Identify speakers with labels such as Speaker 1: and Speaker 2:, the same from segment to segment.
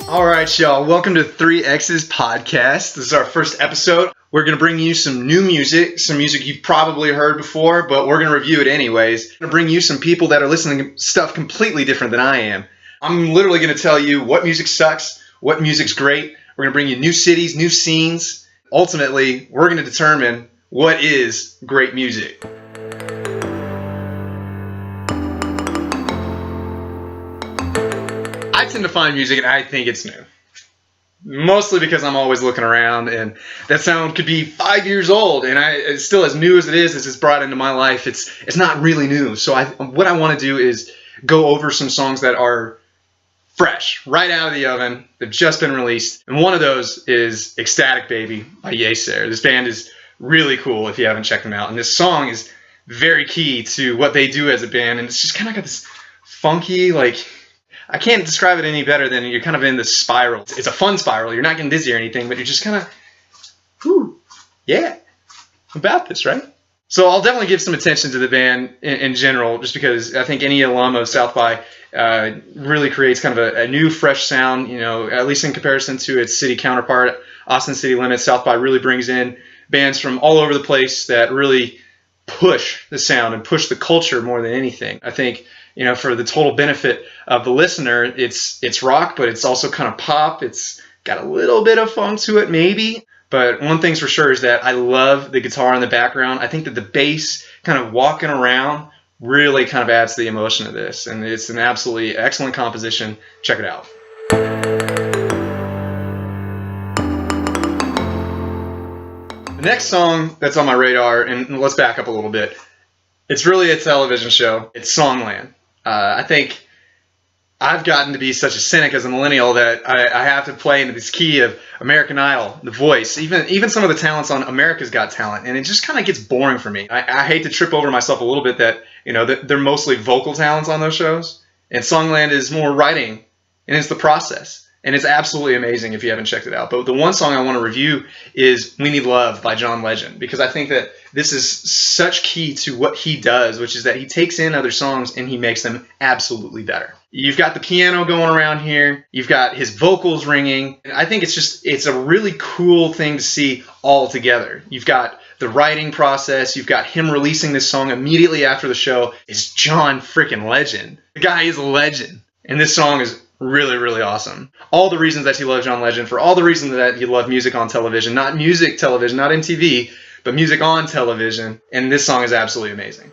Speaker 1: All right, y'all. Welcome to 3Xs podcast. This is our first episode. We're going to bring you some new music, some music you've probably heard before, but we're going to review it anyways. We're going to bring you some people that are listening to stuff completely different than I am. I'm literally going to tell you what music sucks, what music's great. We're going to bring you new cities, new scenes. Ultimately, we're going to determine what is great music. I tend to find music and I think it's new. Mostly because I'm always looking around and that sound could be 5 years old and it's still as new as it is, as it's brought into my life. It's not really new. So what I want to do is go over some songs that are fresh, right out of the oven. They've just been released. And one of those is Ecstatic Baby by Yeasayer. This band is really cool if you haven't checked them out. And this song is very key to what they do as a band. And it's just kind of got this funky, I can't describe it any better than you're kind of in this spiral. It's a fun spiral. You're not getting dizzy or anything, but you're just kind of, yeah, about this, right? So I'll definitely give some attention to the band in general, just because I think any alum of South by really creates kind of a new, fresh sound, at least in comparison to its city counterpart, Austin City Limits. South by really brings in bands from all over the place that really push the sound and push the culture more than anything. I think, for the total benefit of the listener, it's rock, but it's also kind of pop. It's got a little bit of funk to it, maybe. But one thing's for sure is that I love the guitar in the background. I think that the bass kind of walking around really kind of adds to the emotion of this. And it's an absolutely excellent composition. Check it out. The next song that's on my radar, and let's back up a little bit. It's really a television show. It's Songland. I think I've gotten to be such a cynic as a millennial that I have to play into this key of American Idol, The Voice, even some of the talents on America's Got Talent, and it just kind of gets boring for me. I hate to trip over myself a little bit that that they're mostly vocal talents on those shows, and Songland is more writing, and it's the process. And it's absolutely amazing if you haven't checked it out. But the one song I want to review is We Need Love by John Legend, because I think that this is such key to what he does, which is that he takes in other songs and he makes them absolutely better. You've got the piano going around here. You've got his vocals ringing. And I think it's a really cool thing to see all together. You've got the writing process. You've got him releasing this song immediately after the show. It's John freaking Legend. The guy is a legend. And this song is really, really awesome. All the reasons that you love John Legend, for all the reasons that you love music on television, not music television, not MTV, but music on television. And this song is absolutely amazing.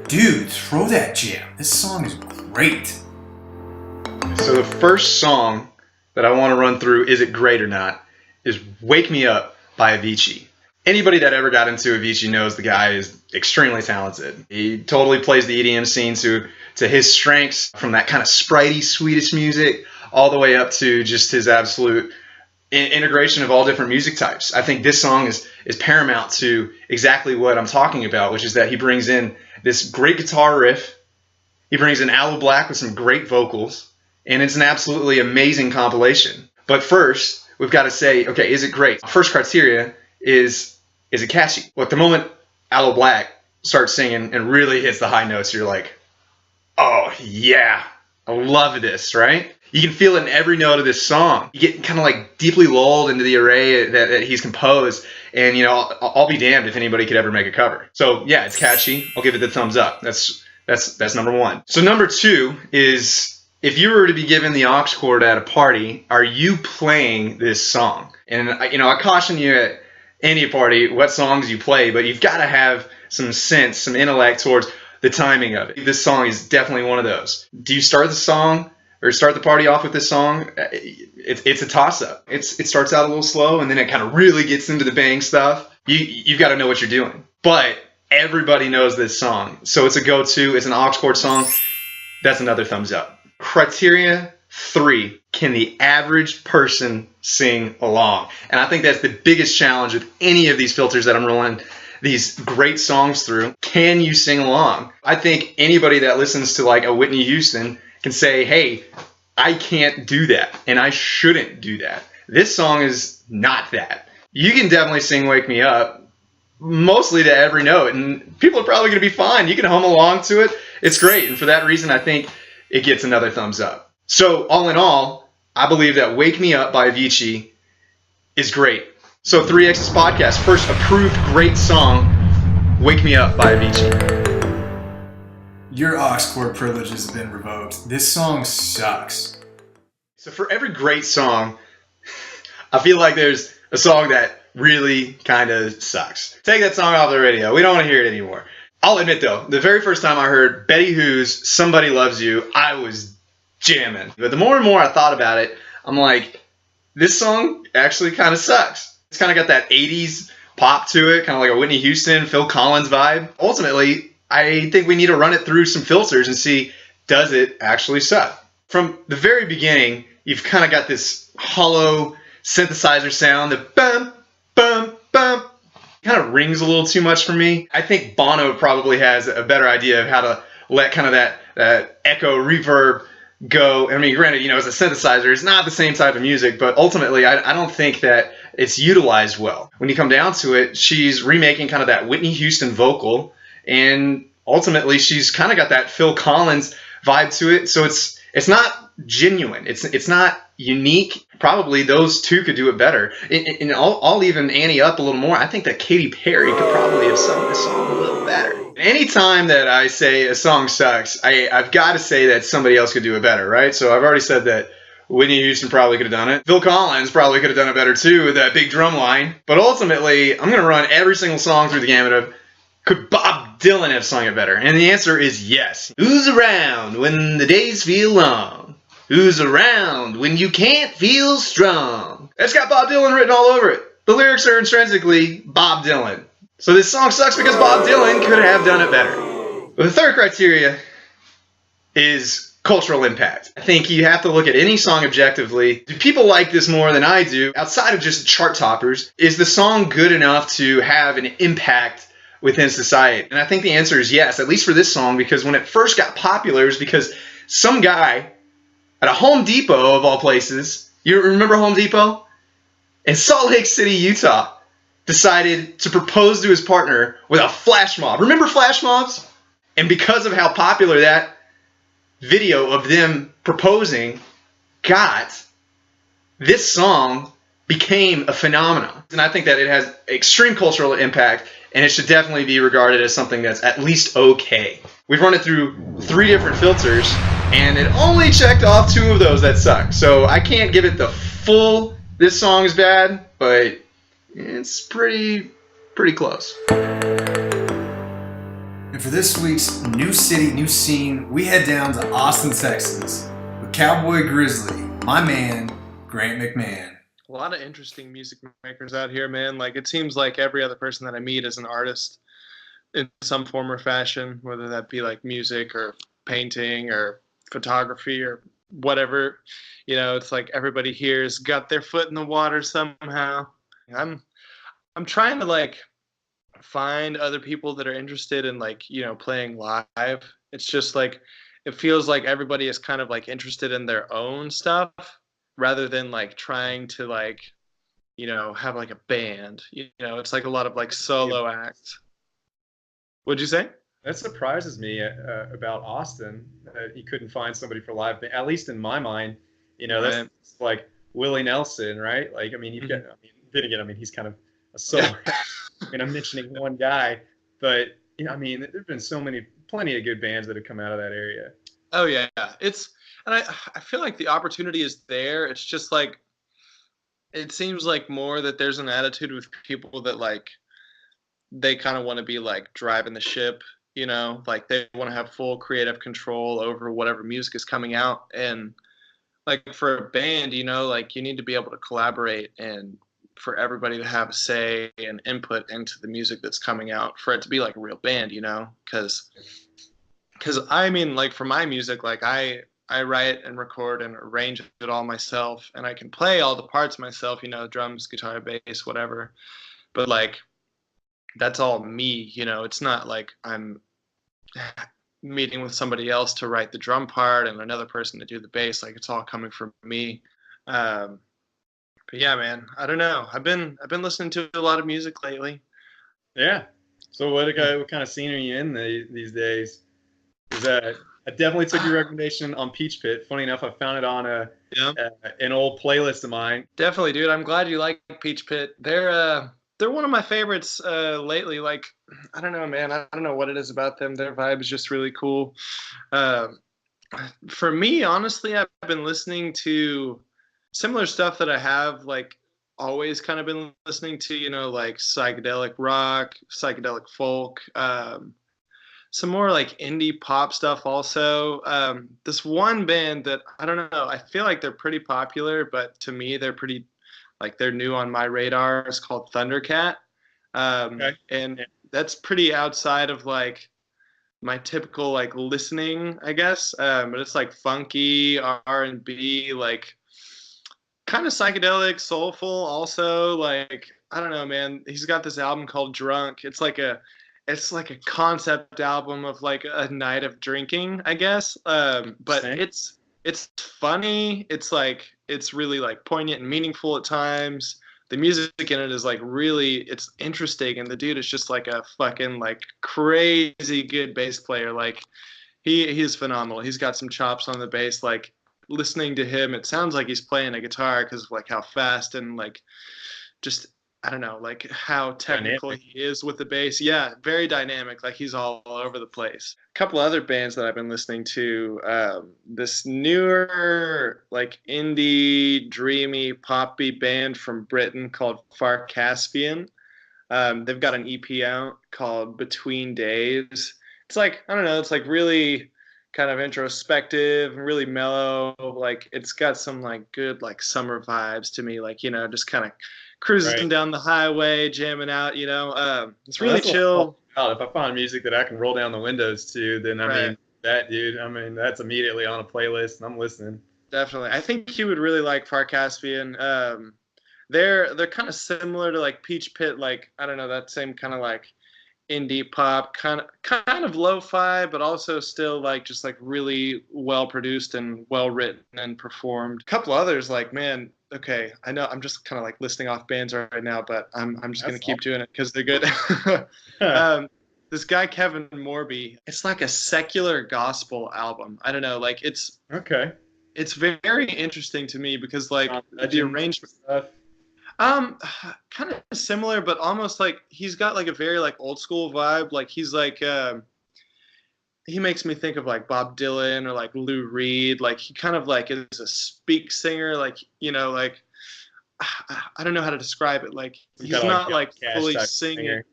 Speaker 2: Dude, throw that jam. This song is great.
Speaker 1: So the first song that I want to run through, Is It Great or Not, is Wake Me Up by Avicii. Anybody that ever got into Avicii knows the guy is extremely talented. He totally plays the EDM scene to his strengths, from that kind of spritey Swedish music all the way up to just his absolute integration of all different music types. I think this song is paramount to exactly what I'm talking about, which is that he brings in this great guitar riff. He brings in Aloe Blacc with some great vocals, and it's an absolutely amazing compilation. But first, we've got to say, okay, is it great? First criteria is it catchy? Well, at the moment Aloe Blacc starts singing and really hits the high notes, you're like, oh yeah, I love this, right? You can feel it in every note of this song. You get kind of deeply lulled into the array that he's composed, and I'll be damned if anybody could ever make a cover. So yeah, it's catchy. I'll give it the thumbs up. That's number one. So number two is, if you were to be given the aux chord at a party, are you playing this song? And I caution you at any party what songs you play, but you've got to have some sense, some intellect towards the timing of it. This song is definitely one of those. Do you start the party off with this song? It's a toss-up. It starts out a little slow, and then it kind of really gets into the bang stuff. You've got to know what you're doing. But everybody knows this song, so it's a go-to. It's an aux chord song. That's another thumbs up. Criteria 3, can the average person sing along? And I think that's the biggest challenge with any of these filters that I'm rolling these great songs through. Can you sing along? I think anybody that listens to a Whitney Houston can say, hey, I can't do that, and I shouldn't do that. This song is not that. You can definitely sing Wake Me Up, mostly to every note, and people are probably going to be fine. You can hum along to it. It's great, and for that reason, I think it gets another thumbs up. So all in all, I believe that Wake Me Up by Avicii is great. So 3X's podcast, first approved great song, Wake Me Up by Avicii.
Speaker 2: Your aux chord privilege has been revoked. This song sucks.
Speaker 1: So for every great song, I feel like there's a song that really kind of sucks. Take that song off the radio. We don't want to hear it anymore. I'll admit though, the very first time I heard Betty Who's Somebody Loves You, I was jamming. But the more and more I thought about it, I'm like, this song actually kind of sucks. It's kind of got that 80s pop to it, kind of like a Whitney Houston, Phil Collins vibe. Ultimately, I think we need to run it through some filters and see, does it actually suck? From the very beginning, you've kind of got this hollow synthesizer sound that bum, bum, bum. Kind of rings a little too much for me. I think Bono probably has a better idea of how to let kind of that echo reverb go. I mean, granted, as a synthesizer, it's not the same type of music, but ultimately, I don't think that it's utilized well. When you come down to it, she's remaking kind of that Whitney Houston vocal, and ultimately, she's kind of got that Phil Collins vibe to it. So it's not genuine. It's not unique. Probably those two could do it better. And I'll even ante up a little more. I think that Katy Perry could probably have sung this song a little better. Anytime that I say a song sucks, I've got to say that somebody else could do it better, right? So I've already said that Whitney Houston probably could have done it. Phil Collins probably could have done it better too with that big drum line. But ultimately, I'm going to run every single song through the gamut of, could Bob Dylan have sung it better? And the answer is yes. Who's around when the days feel long? Who's around when you can't feel strong? It's got Bob Dylan written all over it. The lyrics are intrinsically Bob Dylan. So this song sucks because Bob Dylan could have done it better. But the third criteria is cultural impact. I think you have to look at any song objectively. Do people like this more than I do? Outside of just chart toppers, is the song good enough to have an impact within society? And I think the answer is yes, at least for this song, because when it first got popular, it was because some guy at a Home Depot, of all places, you remember Home Depot? In Salt Lake City, Utah, decided to propose to his partner with a flash mob. Remember flash mobs? And because of how popular that video of them proposing got, this song became a phenomenon. And I think that it has extreme cultural impact, and it should definitely be regarded as something that's at least okay. We've run it through 3 different filters, and it only checked off 2 of those that suck. So I can't give it the full, this song is bad, but it's pretty close.
Speaker 2: And for this week's New City, New Scene, we head down to Austin, Texas with Cowboy Grizzly, my man, Grant McMahan.
Speaker 3: A lot of interesting music makers out here, man. Like, it seems like every other person that I meet is an artist in some form or fashion, whether that be like music or painting or photography or whatever. It's like everybody here's got their foot in the water somehow. I'm trying to like find other people that are interested in like, playing live. It's just like, it feels like everybody is kind of like interested in their own stuff, rather than like trying to like, have like a band. It's like a lot of like solo acts. What'd you say?
Speaker 4: That surprises me about Austin, that he couldn't find somebody for live band. At least in my mind, that's like Willie Nelson, right? Like, I mean, you've got, then again, he's kind of a solo. I'm mentioning one guy, but there've been plenty of good bands that have come out of that area.
Speaker 3: Oh yeah, and I feel like the opportunity is there. It's just like, it seems like more that there's an attitude with people that like, they kind of want to be like driving the ship, like they want to have full creative control over whatever music is coming out. And like for a band, like you need to be able to collaborate and for everybody to have a say and input into the music that's coming out for it to be like a real band, because like for my music, like I write and record and arrange it all myself, and I can play all the parts myself, drums, guitar, bass, whatever. But like, that's all me, it's not like I'm meeting with somebody else to write the drum part and another person to do the bass. Like, it's all coming from me. But yeah, man, I don't know. I've been listening to a lot of music lately.
Speaker 4: Yeah. So what kind of scene are you in these days? Is that I definitely took your recommendation on Peach Pit. Funny enough, I found it on
Speaker 3: Yeah.
Speaker 4: an old playlist of mine.
Speaker 3: Definitely, dude. I'm glad you like Peach Pit. They're one of my favorites lately. Like, I don't know, man. I don't know what it is about them. Their vibe is just really cool. Um, for me, honestly, I've been listening to similar stuff that I have like always kind of been listening to. You know, like psychedelic rock, psychedelic folk. Some more like indie pop stuff also. This one band that I don't know, I feel like they're pretty popular, but to me they're pretty like they're new on my radar. It's called Thundercat.
Speaker 4: Okay.
Speaker 3: And that's pretty outside of like my typical like listening, I guess. But it's like funky R&B, like kind of psychedelic, soulful also. Like I don't know, man. He's got this album called Drunk. It's like a concept album of like a night of drinking, I guess. But
Speaker 4: Same.
Speaker 3: it's funny. It's really like poignant and meaningful at times. The music in it is like really it's interesting, and the dude is just like a fucking like crazy good bass player. Like he's phenomenal. He's got some chops on the bass. Like listening to him, it sounds like he's playing a guitar because of like how fast and like just I don't know, like how technical
Speaker 4: Dynamic.
Speaker 3: he is with the bass. Yeah, very dynamic. Like he's all over the place. A couple other bands that I've been listening to. This newer, like indie, dreamy, poppy band from Britain called Far Caspian. They've got an EP out called Between Days. It's like I don't know. It's like really kind of introspective, really mellow. Like it's got some like good like summer vibes to me. Like just kind of cruising
Speaker 4: Right.
Speaker 3: down the highway, jamming out. It's really
Speaker 4: That's what I'm
Speaker 3: chill.
Speaker 4: all about. If I find music that I can roll down the windows to, then I
Speaker 3: Right.
Speaker 4: mean that dude. I mean that's immediately on a playlist and I'm listening.
Speaker 3: Definitely. I think you would really like Far Caspian. They're kind of similar to like Peach Pit, like I don't know, that same kind of like indie pop, kind of lo-fi, but also still like just like really well produced and well written and performed. A couple others like man, okay, I know I'm just kind of like listing off bands right now, but I'm just gonna
Speaker 4: That's
Speaker 3: keep doing it because they're good.
Speaker 4: awesome.
Speaker 3: This guy Kevin Morby, it's like a secular gospel album. I don't know, like
Speaker 4: Okay.
Speaker 3: it's very interesting to me because like the
Speaker 4: Legend
Speaker 3: arrangement
Speaker 4: stuff.
Speaker 3: um kind of similar but almost like he's got like a very like old school vibe. Like he's like he makes me think of like Bob Dylan or like Lou Reed. Like he kind of like is a speak singer, like like I don't know how to describe it. Like
Speaker 4: Some
Speaker 3: he's
Speaker 4: kind of
Speaker 3: not
Speaker 4: like
Speaker 3: like
Speaker 4: Cash
Speaker 3: fully
Speaker 4: type
Speaker 3: singing.
Speaker 4: singer.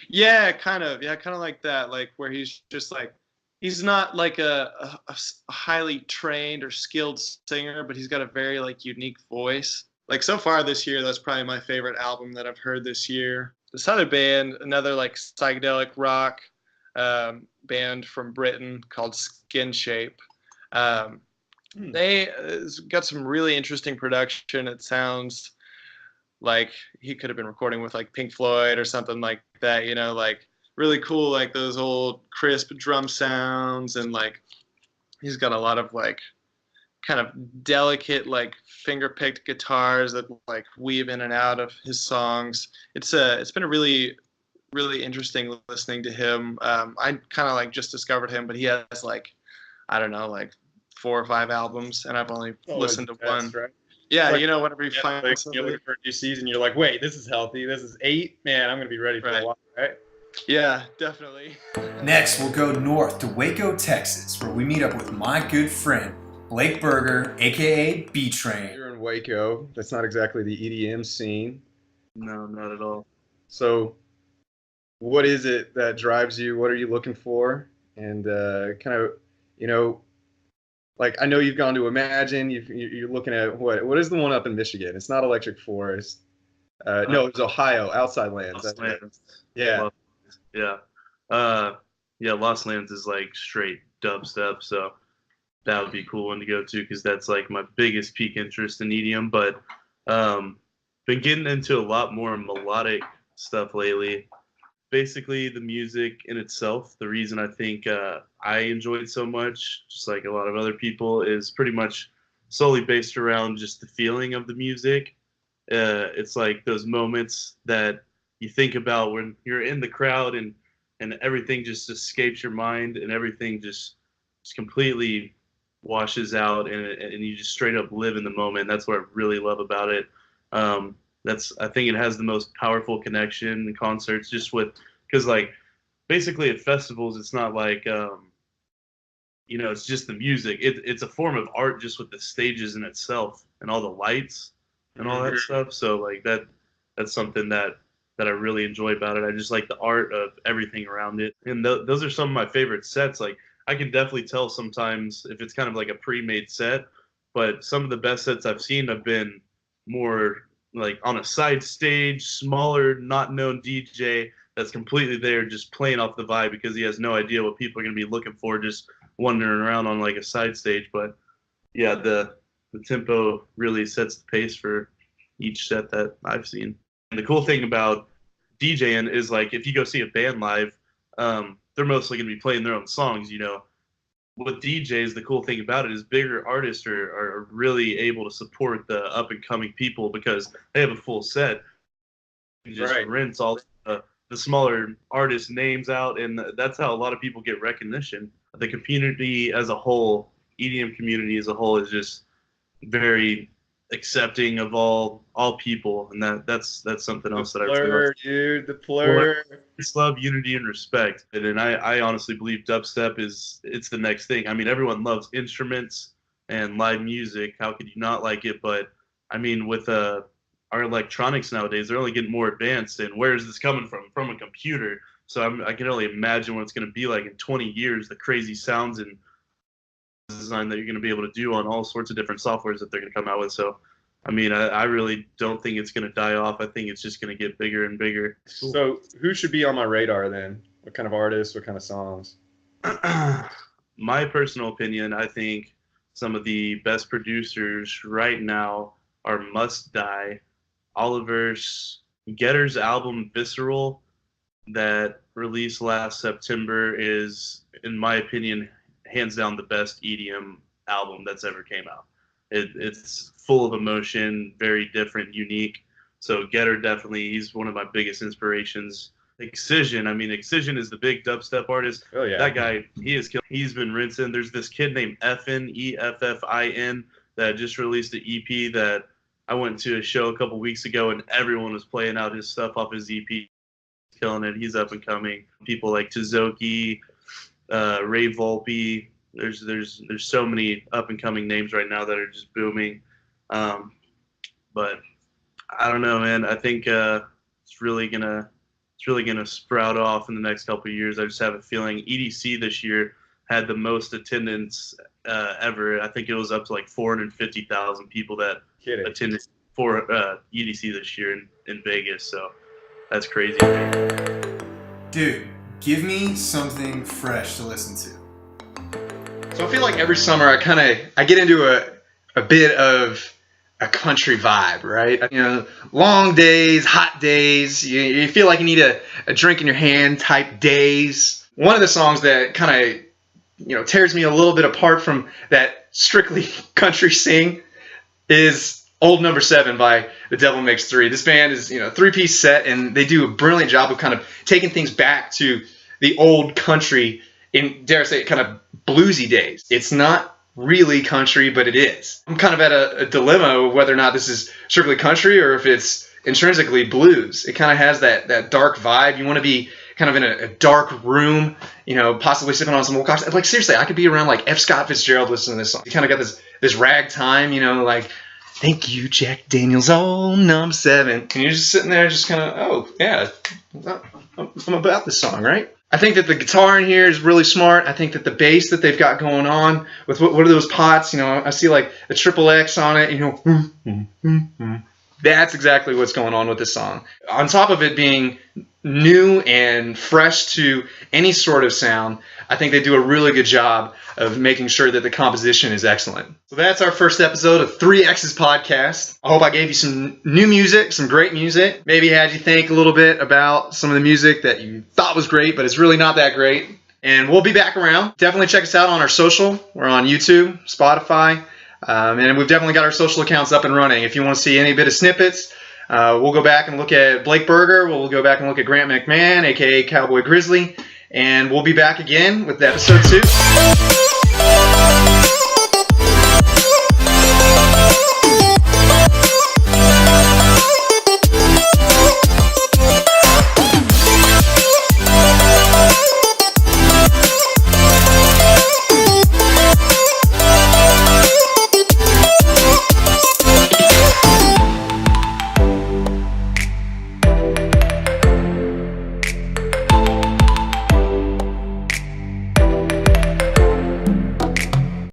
Speaker 3: Yeah, kind of like that. Like where he's just like he's not like a highly trained or skilled singer, but he's got a very like unique voice. Like so far this year, that's probably my favorite album that I've heard this year. This other band, another like psychedelic rock band from Britain called Skin Shape. Um, they got some really interesting production. It sounds like he could have been recording with like Pink Floyd or something like that, like really cool, like those old crisp drum sounds. And like he's got a lot of like kind of delicate like finger picked guitars that like weave in and out of his songs. It's been a really interesting listening to him. I kind of like just discovered him, but he has like I don't know, like 4 or 5 albums, and I've only listened to one.
Speaker 4: Right?
Speaker 3: Yeah,
Speaker 4: Like,
Speaker 3: whenever you find
Speaker 4: like,
Speaker 3: something.
Speaker 4: you're looking for a new season, you're like, wait, this is healthy. This is 8. Man, I'm gonna be ready for a while, right?
Speaker 3: Yeah, definitely.
Speaker 2: Next, we'll go north to Waco, Texas, where we meet up with my good friend, Blake Berger, aka Btrain.
Speaker 4: You're in Waco. That's not exactly the EDM scene.
Speaker 3: No, not at all.
Speaker 4: So, what is it that drives you? What are you looking for? And kind of, like I know you've gone to Imagine. You're looking at what is the one up in Michigan? It's not Electric Forest. No, it's Ohio, Outside Lands.
Speaker 5: Lost Lands.
Speaker 4: Yeah.
Speaker 5: Yeah. Yeah, Lost Lands is like straight dubstep, so that would be a cool one to go to because that's like my biggest peak interest in EDM. But been getting into a lot more melodic stuff lately. Basically, the music in itself, the reason I think I enjoy it so much, just like a lot of other people, is pretty much solely based around just the feeling of the music. It's like those moments that you think about when you're in the crowd and everything just escapes your mind and everything just just completely washes out, and you just straight up live in the moment. That's what I really love about it. I think it has the most powerful connection in concerts, just with, because like basically at festivals, it's not like it's just the music. It's a form of art just with the stages in itself and all the lights and all that stuff. So like that's something that I really enjoy about it. I just like the art of everything around it. And those are some of my favorite sets. Like I can definitely tell sometimes if it's kind of like a pre-made set, but some of the best sets I've seen have been more like on a side stage, smaller, not known DJ that's completely there just playing off the vibe because he has no idea what people are going to be looking for, just wandering around on like a side stage. But yeah, the tempo really sets the pace for each set that I've seen. And the cool thing about DJing is like if you go see a band live, they're mostly going to be playing their own songs. With DJs, the cool thing about it is bigger artists are really able to support the up and coming people because they have a full set. You just rinse all the smaller artists' names out, and that's how a lot of people get recognition. The community as a whole, EDM community as a whole, is just very accepting of all people, and that's something else that I really love.
Speaker 4: Dude, the plur.
Speaker 5: I just love unity and respect, and I honestly believe dubstep it's the next thing. I mean, everyone loves instruments and live music. How could you not like it? But I mean, with our electronics nowadays, they're only getting more advanced. And where is this coming from? From a computer. So I can only imagine what it's going to be like in 20 years. The crazy sounds and design that you're going to be able to do on all sorts of different softwares that they're going to come out with. So I mean, I really don't think it's going to die off. I think it's just going to get bigger and bigger.
Speaker 4: Cool. So who should be on my radar then? What kind of artists, what kind of songs?
Speaker 5: My personal opinion, I think some of the best producers right now are Must Die, Oliver's, Getter's album Visceral that released last September is, in my opinion, hands down the best EDM album that's ever came out. It's full of emotion, very different, unique. So Getter definitely, he's one of my biggest inspirations. Excision, I mean, Excision is the big dubstep artist.
Speaker 4: Oh yeah,
Speaker 5: that guy, he's been rinsing. There's this kid named Effin, Effin, that just released an EP that I went to a show a couple weeks ago, and everyone was playing out his stuff off his EP, killing it. He's up and coming. People like Tizoki, Ray Volpe. There's so many up and coming names right now that are just booming. But I don't know, man. I think it's really gonna sprout off in the next couple of years. I just have a feeling EDC this year had the most attendance ever. I think it was up to like 450,000 people that attended for EDC this year in Vegas. So that's crazy, man.
Speaker 2: Dude, give me something fresh to listen to.
Speaker 1: So I feel like every summer I get into a bit of a country vibe, right? Long days, hot days. You feel like you need a drink in your hand type days. One of the songs that kind of tears me a little bit apart from that strictly country sing is Old Number 7 by The Devil Makes 3. This band is a three-piece set, and they do a brilliant job of kind of taking things back to the old country in, dare I say, kind of bluesy days. It's not really country, but it is. I'm kind of at a dilemma of whether or not this is strictly country or if it's intrinsically blues. It kind of has that dark vibe. You want to be kind of in a dark room, possibly sipping on some old cocktails. Like seriously, I could be around like F. Scott Fitzgerald listening to this song. You kind of got this ragtime, like, thank you, Jack Daniels, Old Number 7. And you're just sitting there just kind of, oh, yeah, I'm about this song, right? I think that the guitar in here is really smart. I think that the bass that they've got going on with what are those pots? I see like a triple X on it. That's exactly what's going on with this song. On top of it being new and fresh to any sort of sound, I think they do a really good job of making sure that the composition is excellent. So that's our first episode of 3Xs podcast. I hope I gave you some new music, some great music. Maybe had you think a little bit about some of the music that you thought was great, but it's really not that great. And we'll be back around. Definitely check us out on our social. We're on YouTube, Spotify, and we've definitely got our social accounts up and running. If you want to see any bit of snippets, we'll go back and look at Blake Berger. We'll go back and look at Grant McMahan, a.k.a. Cowboy Grizzly. And we'll be back again with episode 2.
Speaker 2: Bye.